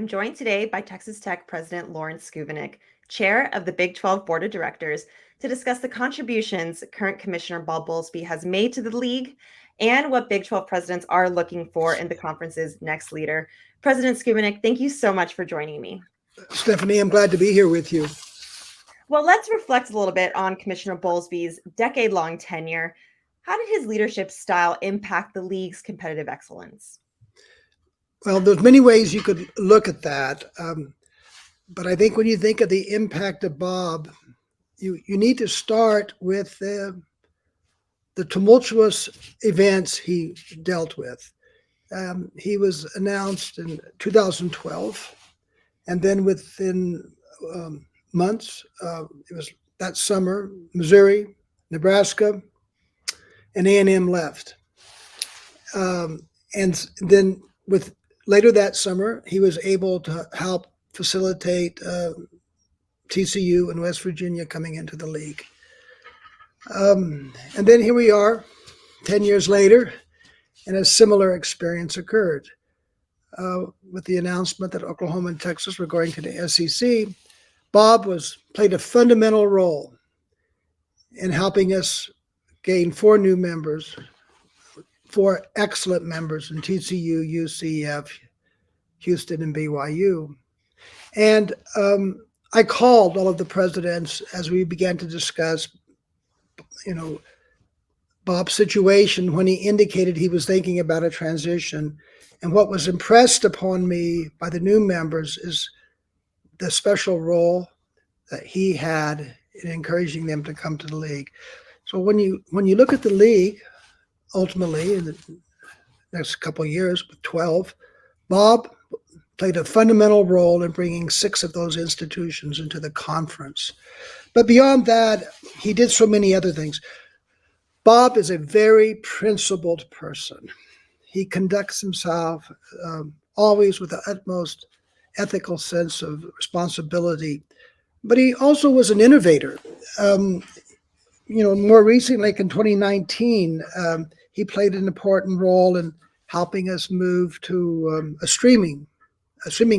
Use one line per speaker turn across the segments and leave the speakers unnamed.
I'm joined today by Texas Tech President Lawrence Schovanec, Chair of the Big 12 Board of Directors, to discuss the contributions current Commissioner Bowlsby has made to the league and what Big 12 presidents are looking for in the conference's next leader. President Schovanec, thank you so much for joining me.
Stephanie, I'm glad to be here with you.
Well, let's reflect a little bit on Commissioner Bowlsby's decade-long tenure. How did his leadership style impact the league's competitive excellence?
Well, there's many ways you could look at that. But I think when you think of the impact of Bob, you need to start with the tumultuous events he dealt with. He was announced in 2012, and then within months, it was that summer, Missouri, Nebraska, and A&M left. And then later that summer, he was able to help facilitate TCU and West Virginia coming into the league. And then here we are, 10 years later, and a similar experience occurred. With the announcement that Oklahoma and Texas were going to the SEC, Bob played a fundamental role in helping us gain 4 new members, 4 excellent members in TCU, UCF, Houston, and BYU. And I called all of the presidents as we began to discuss, Bob's situation when he indicated he was thinking about a transition. And what was impressed upon me by the new members is the special role that he had in encouraging them to come to the league. So when you look at the league, ultimately in the next couple of years with 12, Bob played a fundamental role in bringing 6 of those institutions into the conference. But beyond that, he did so many other things. Bob is a very principled person. He conducts himself always with the utmost ethical sense of responsibility. But he also was an innovator. More recently, like in 2019, he played an important role in helping us move to a streaming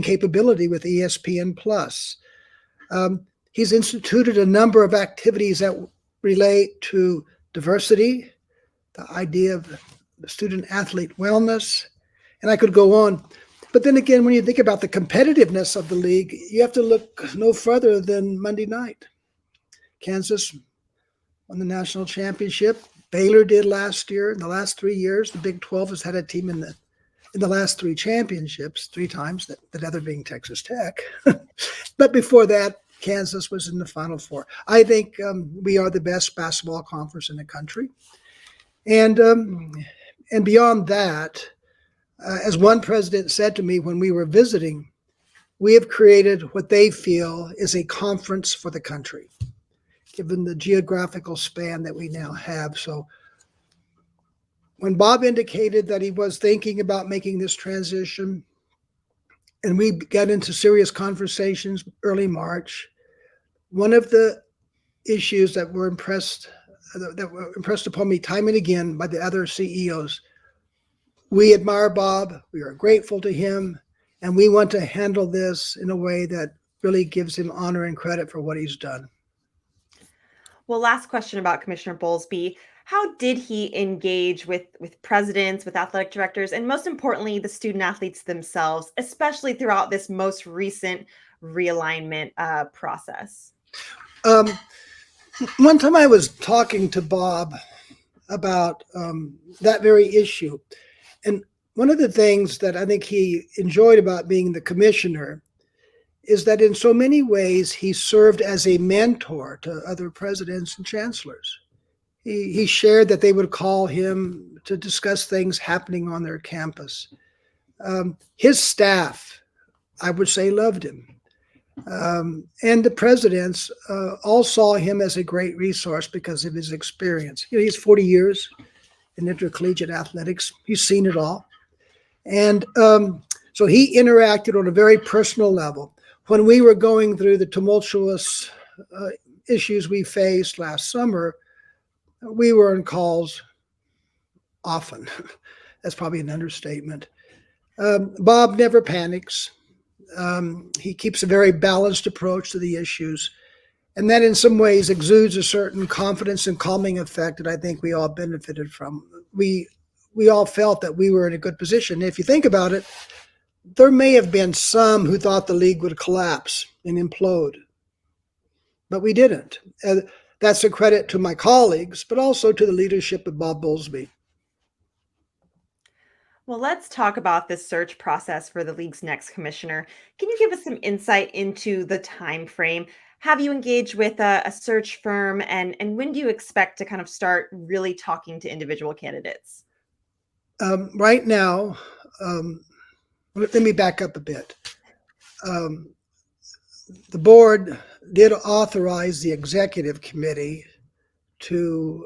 capability with ESPN Plus. He's instituted a number of activities that relate to diversity, the idea of student athlete wellness, and I could go on. But then again, when you think about the competitiveness of the league, you have to look no further than Monday night. Kansas won the national championship. Baylor did last year. In the last 3 years, the Big 12 has had a team in the last 3 championships, 3 times, that other being Texas Tech. But before that, Kansas was in the Final Four. I think we are the best basketball conference in the country. And beyond that, as one president said to me when we were visiting, we have created what they feel is a conference for the country, given the geographical span that we now have. So when Bob indicated that he was thinking about making this transition, and we got into serious conversations early March, one of the issues that were impressed upon me time and again by the other CEOs, we admire Bob, we are grateful to him, and we want to handle this in a way that really gives him honor and credit for what he's done.
Well, last question about Commissioner Bowlsby. How did he engage with presidents, with athletic directors, and most importantly, the student athletes themselves, especially throughout this most recent realignment process?
One time I was talking to Bob about that very issue. And one of the things that I think he enjoyed about being the commissioner is that in so many ways he served as a mentor to other presidents and chancellors. He shared that they would call him to discuss things happening on their campus. His staff, I would say, loved him. And the presidents all saw him as a great resource because of his experience. He's 40 years in intercollegiate athletics. He's seen it all. And so he interacted on a very personal level. When we were going through the tumultuous issues we faced last summer, we were on calls often. That's probably an understatement. Bob never panics. He keeps a very balanced approach to the issues. And that in some ways exudes a certain confidence and calming effect that I think we all benefited from. We all felt that we were in a good position. If you think about it, there may have been some who thought the league would collapse and implode, but we didn't. That's a credit to my colleagues, but also to the leadership of Bob Bowlsby.
Well, let's talk about this search process for the league's next commissioner. Can you give us some insight into the time frame? Have you engaged with a search firm, and when do you expect to kind of start really talking to individual candidates?
Right now, let me back up a bit. The board did authorize the executive committee to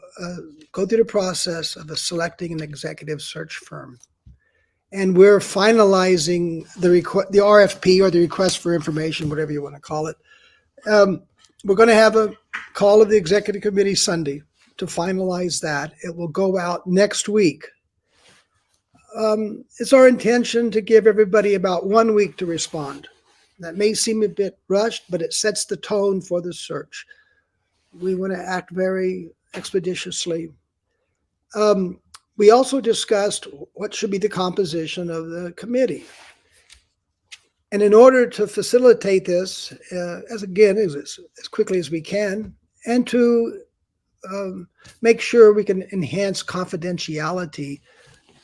go through the process of selecting an executive search firm. And we're finalizing the RFP, or the request for information, whatever you want to call it. We're going to have a call of the executive committee Sunday to finalize that. It will go out next week. It's our intention to give everybody about 1 week to respond. That may seem a bit rushed, but it sets the tone for the search. We want to act very expeditiously. We also discussed what should be the composition of the committee. And in order to facilitate this, as quickly as we can, and to make sure we can enhance confidentiality,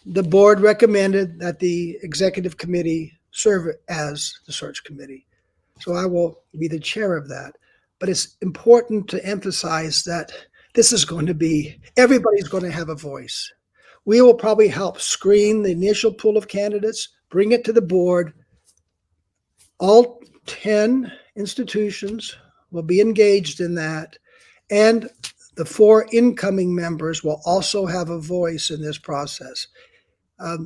the board recommended that the executive committee serve as the search committee. So I will be the chair of that. But it's important to emphasize that this is going to be, everybody's going to have a voice. We will probably help screen the initial pool of candidates, bring it to the board. All 10 institutions will be engaged in that, and the 4 incoming members will also have a voice in this process.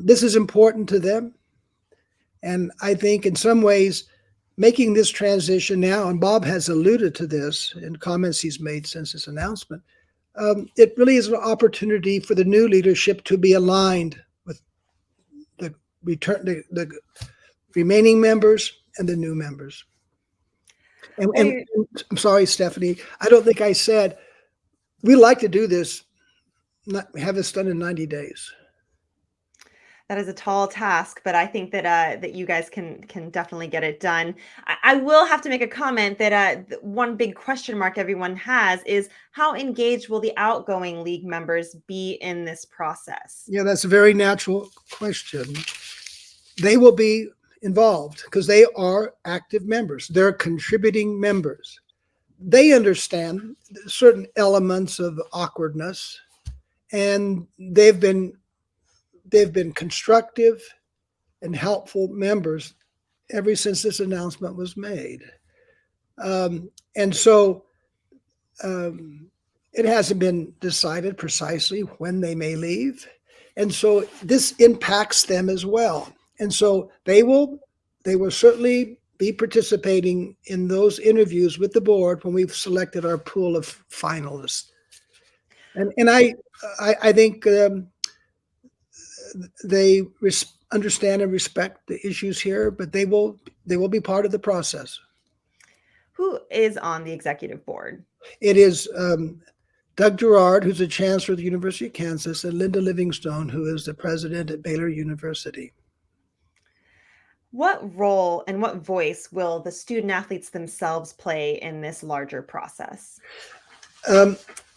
This is important to them, and I think in some ways making this transition now, and Bob has alluded to this in comments he's made since this announcement, it really is an opportunity for the new leadership to be aligned with the remaining members and the new members. And I'm sorry, Stephanie, I don't think I said, we like to do this, have this done in 90 days.
That is a tall task, but I think that you guys can definitely get it done. I will have to make a comment that one big question mark everyone has is how engaged will the outgoing league members be in this process?
Yeah, that's a very natural question. They will be involved because they are active members. They're contributing members. They understand certain elements of awkwardness, and they've been constructive and helpful members ever since this announcement was made. And so it hasn't been decided precisely when they may leave. And so this impacts them as well. And so they will certainly be participating in those interviews with the board when we've selected our pool of finalists. And I think they understand and respect the issues here, but they will be part of the process.
Who is on the executive board?
It is Doug Gerard, who's a chancellor at the University of Kansas, and Linda Livingstone, who is the president at Baylor University.
What role and what voice will the student athletes themselves play in this larger process?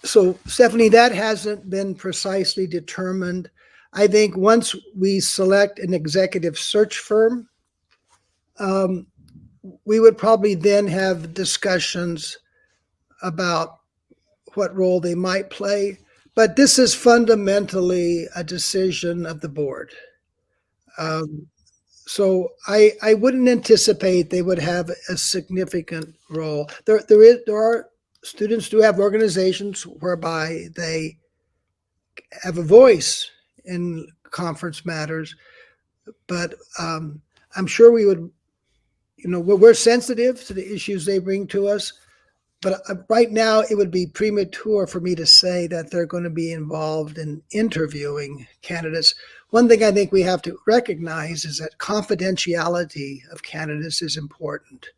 So, Stephanie, that hasn't been precisely determined. I think once we select an executive search firm, we would probably then have discussions about what role they might play. But this is fundamentally a decision of the board. So I wouldn't anticipate they would have a significant role. There are students do have organizations whereby they have a voice in conference matters, but I'm sure we would, we're sensitive to the issues they bring to us, but right now it would be premature for me to say that they're going to be involved in interviewing candidates. One thing I think we have to recognize is that confidentiality of candidates is important.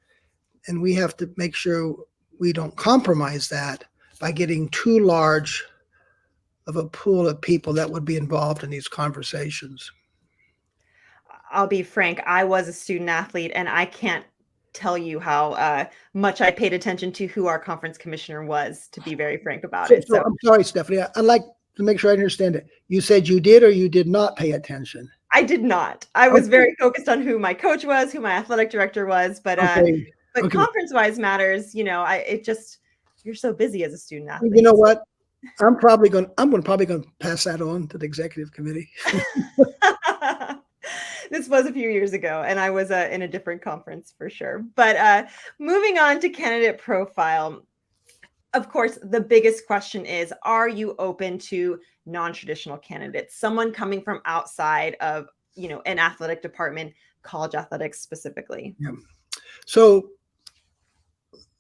And we have to make sure we don't compromise that by getting too large of a pool of people that would be involved in these conversations.
I'll be frank, I was a student athlete, and I can't tell you how much I paid attention to who our conference commissioner was, to be very frank about it.
So I'm sorry, Stephanie. I'd like to make sure I understand it. You said you did or you did not pay attention?
I did not. I was
Okay.
very focused on who my coach was, who my athletic director was, but
Okay.
conference-wise matters, you're so busy as a student athlete.
You know what? I'm probably going to pass that on to the executive committee.
This was a few years ago, and I was in a different conference for sure. But moving on to candidate profile, of course, the biggest question is, are you open to non-traditional candidates, someone coming from outside of, an athletic department, college athletics specifically?
Yeah. So,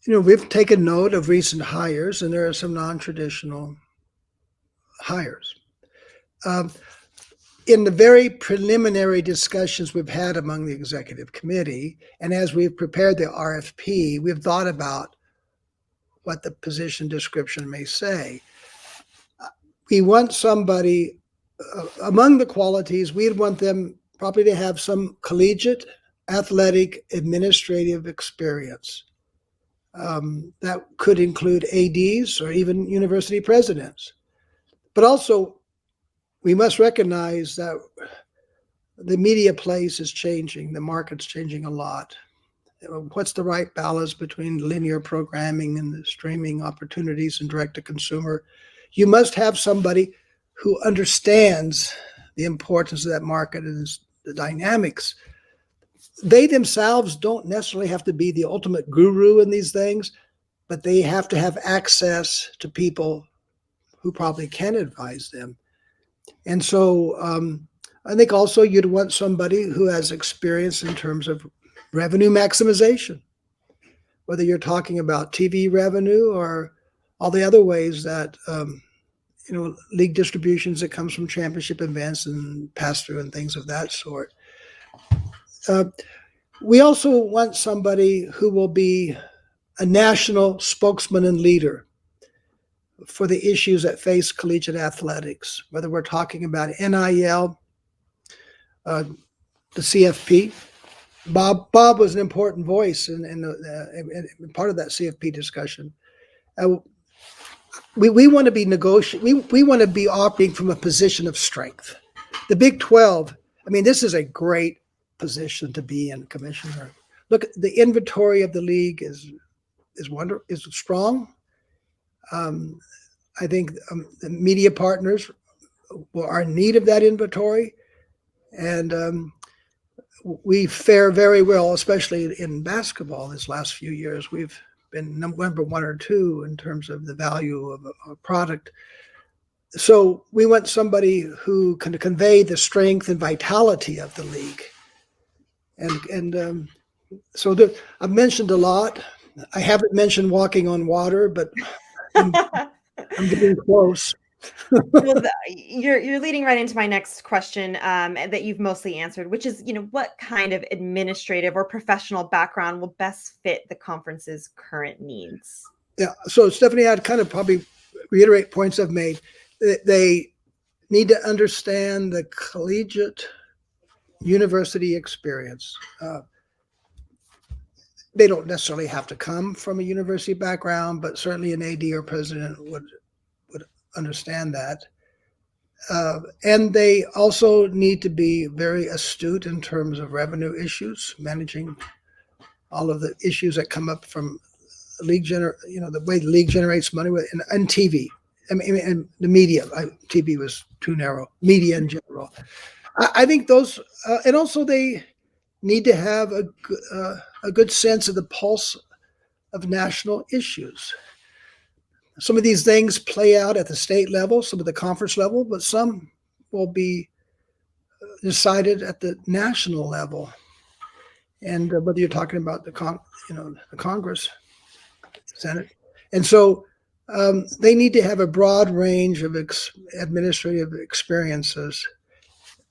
we've taken note of recent hires, and there are some non-traditional hires. In the very preliminary discussions we've had among the executive committee, and as we've prepared the RFP, we've thought about what the position description may say. We want somebody, among the qualities, we'd want them probably to have some collegiate, athletic, administrative experience. That could include ADs or even university presidents. But also, we must recognize that the media place is changing. The market's changing a lot. What's the right balance between linear programming and the streaming opportunities and direct-to-consumer? You must have somebody who understands the importance of that market and the dynamics. They themselves don't necessarily have to be the ultimate guru in these things, but they have to have access to people who probably can advise them. And so I think also you'd want somebody who has experience in terms of revenue maximization, whether you're talking about TV revenue or all the other ways that, league distributions that comes from championship events and pass-through and things of that sort. We also want somebody who will be a national spokesman and leader for the issues that face collegiate athletics, whether we're talking about NIL, the CFP. Bob was an important voice in part of that CFP discussion. We want to be negotiating. We want to be operating from a position of strength. The Big 12. I mean, this is a great position to be in, Commissioner. Look, the inventory of the league is strong. I think the media partners are in need of that inventory, and we fare very well, especially in basketball. This last few years, we've been number one or two in terms of the value of a product. So we want somebody who can convey the strength and vitality of the league. And so I've mentioned a lot. I haven't mentioned walking on water, but I'm getting close.
Well, you're leading right into my next question that you've mostly answered, which is, what kind of administrative or professional background will best fit the conference's current needs?
Yeah. So Stephanie, I'd kind of probably reiterate points I've made. They need to understand the collegiate university experience. They don't necessarily have to come from a university background, but certainly an AD or president would understand that. And they also need to be very astute in terms of revenue issues, managing all of the issues that come up from league the way the league generates money and TV. I mean, and the media. TV was too narrow. Media in general. I think those, and also they need to have a good sense of the pulse of national issues. Some of these things play out at the state level, some at the conference level, but some will be decided at the national level. And whether you're talking about the Congress, Senate, And so they need to have a broad range of administrative experiences.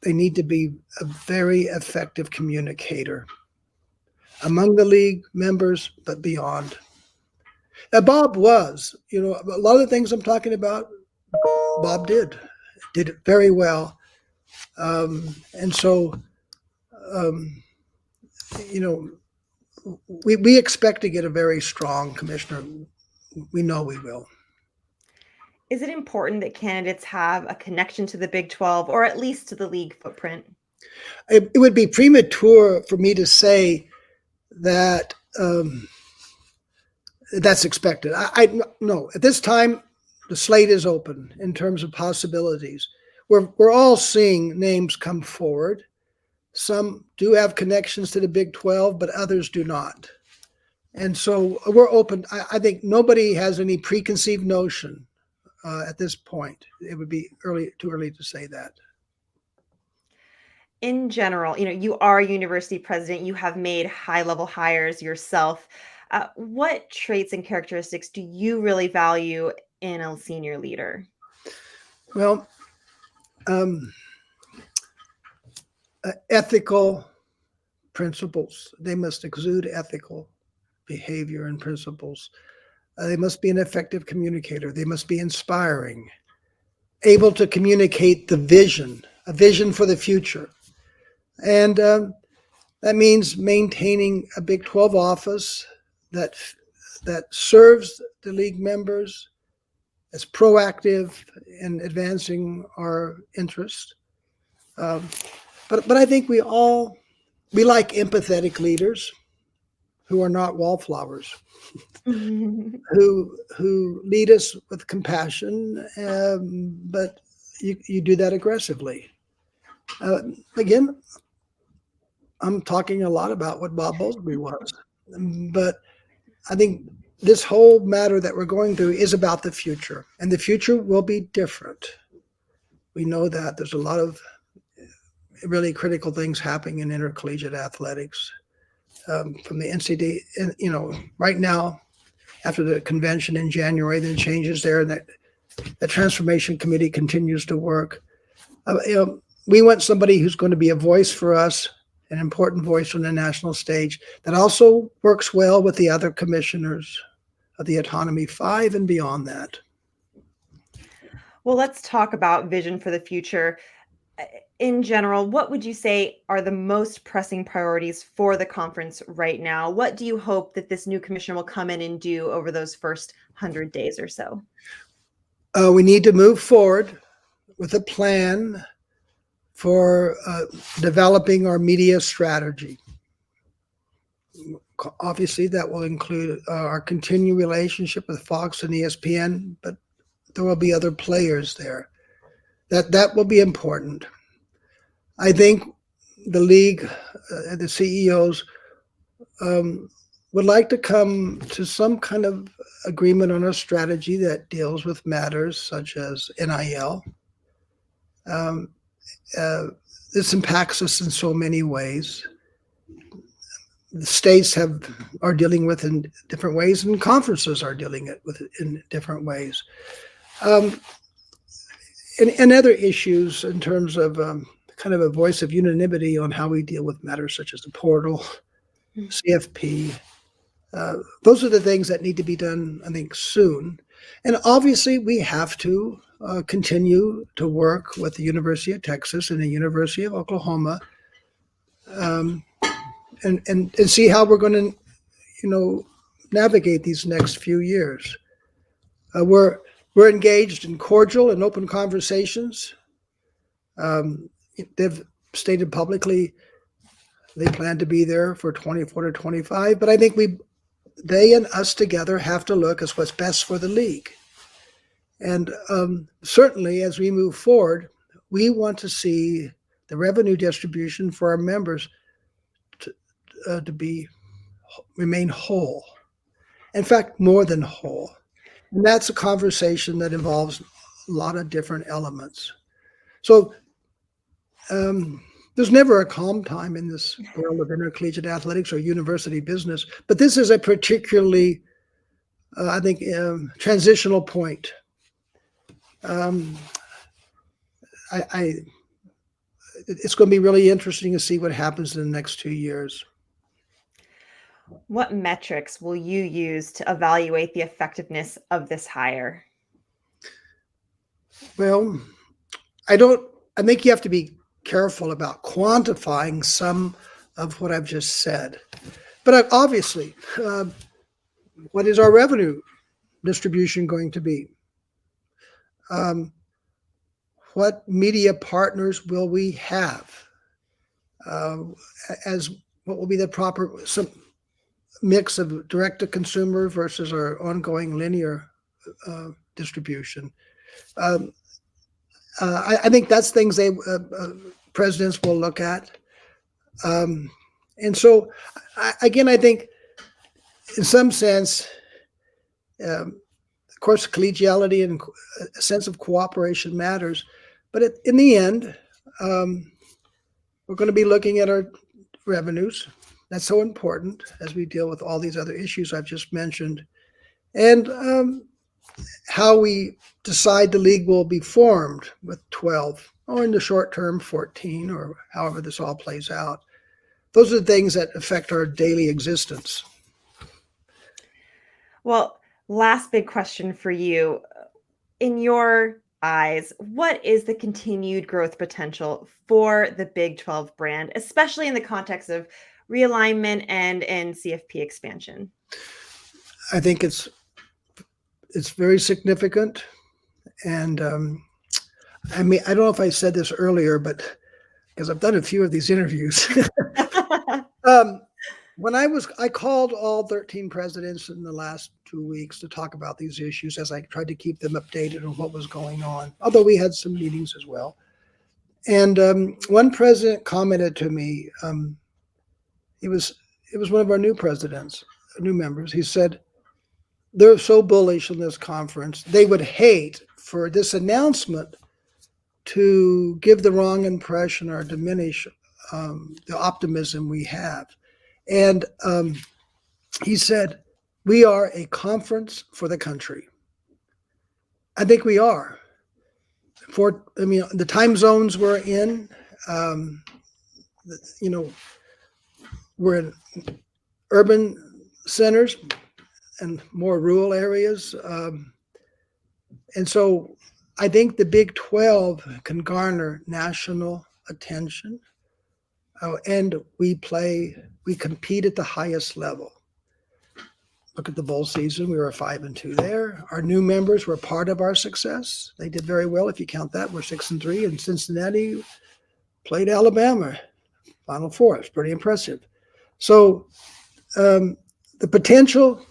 They need to be a very effective communicator among the league members, but beyond. Bob was, a lot of the things I'm talking about, Bob did it very well. And so, we expect to get a very strong commissioner. We know we will.
Is it important that candidates have a connection to the Big 12 or at least to the league footprint?
It would be premature for me to say that that's expected. No, at this time, the slate is open in terms of possibilities. We're all seeing names come forward. Some do have connections to the Big 12, but others do not. And so we're open. I think nobody has any preconceived notion at this point. It would be too early to say that.
In general, you are a university president, you have made high-level hires yourself. What traits and characteristics do you really value in a senior leader?
Well, ethical principles. They must exude ethical behavior and principles. They must be an effective communicator. They must be inspiring, able to communicate a vision for the future. And that means maintaining a Big 12 office that serves the league members, is proactive in advancing our interests. But I think we like empathetic leaders who are not wallflowers, who lead us with compassion, but you do that aggressively. Again, I'm talking a lot about what Bob Bowlsby was, but I think this whole matter that we're going through is about the future, and the future will be different. We know that there's a lot of really critical things happening in intercollegiate athletics. From the NCAA, right now, after the convention in January, the changes there, and that the transformation committee continues to work. We want somebody who's going to be a voice for us, an important voice on the national stage that also works well with the other commissioners of the Autonomy 5 and beyond that.
Well, let's talk about vision for the future. In general, what would you say are the most pressing priorities for the conference right now? What do you hope that this new commissioner will come in and do over those first 100 days or so?
We need to move forward with a plan for developing our media strategy. Obviously, that will include our continued relationship with Fox and ESPN, but there will be other players there. That will be important. I think the league, the CEOs, would like to come to some kind of agreement on a strategy that deals with matters such as NIL. This impacts us in so many ways. The states are dealing with it in different ways, and conferences are dealing with it in different ways. And other issues in terms of kind of a voice of unanimity on how we deal with matters such as the portal, CFP. Those are the things that need to be done, I think, soon. And obviously, we have to continue to work with the University of Texas and the University of Oklahoma, and see how we're going to, navigate these next few years. We're engaged in cordial and open conversations. They've stated publicly they plan to be there for 24 to 25, but I think they and us together have to look at what's best for the league. And certainly as we move forward, we want to see the revenue distribution for our members to remain whole. In fact, more than whole. And that's a conversation that involves a lot of different elements. So there's never a calm time in this world of intercollegiate athletics or university business, but this is a particularly I think, transitional point. It's going to be really interesting to see what happens in the next 2 years.
What metrics will you use to evaluate the effectiveness of this hire?
Well, I think you have to be careful about quantifying some of what I've just said. But obviously, what is our revenue distribution going to be? What media partners will we have? As what will be the proper mix of direct to consumer versus our ongoing linear distribution? I think that's things presidents will look at. And so, again, I think in some sense, of course, collegiality and a sense of cooperation matters. But in the end, we're going to be looking at our revenues. That's so important as we deal with all these other issues I've just mentioned. And how we decide the league will be formed with 12, or in the short term, 14, or however this all plays out. Those are the things that affect our daily existence.
Well, last big question for you. In your eyes, what is the continued growth potential for the Big 12 brand, especially in the context of realignment and CFP expansion?
I think it's very significant. And I mean, I don't know if I said this earlier, but because I've done a few of these interviews. When I called all 13 presidents in the last 2 weeks to talk about these issues as I tried to keep them updated on what was going on, although we had some meetings as well. And one president commented to me, it was one of our new presidents, new members. He said, they're so bullish on this conference, they would hate for this announcement to give the wrong impression or diminish the optimism we have. And he said, we are a conference for the country. I think we are. The time zones we're in, we're in urban centers and more rural areas. And so I think the Big 12 can garner national attention. And we compete at the highest level. Look at the bowl season. We were 5-2 there. Our new members were part of our success. They did very well. If you count that, we're 6-3. And Cincinnati played Alabama, Final Four. It's pretty impressive. So the potential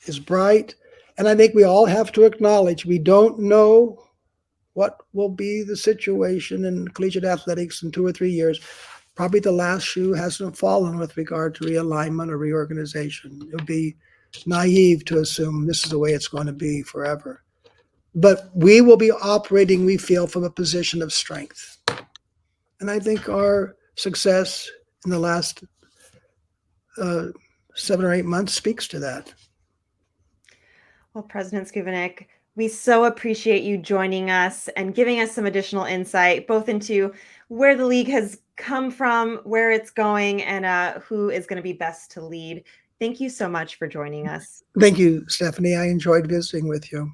is bright. And I think we all have to acknowledge we don't know what will be the situation in collegiate athletics in 2 or 3 years. Probably the last shoe hasn't fallen with regard to realignment or reorganization. It would be naive to assume this is the way it's going to be forever. But we will be operating, we feel, from a position of strength. And I think our success in the last 7 or 8 months speaks to that.
Well, President Schovanec, we so appreciate you joining us and giving us some additional insight, both into where the league has come from, where it's going, and who is going to be best to lead. Thank you so much for joining us.
Thank you, Stephanie. I enjoyed visiting with you.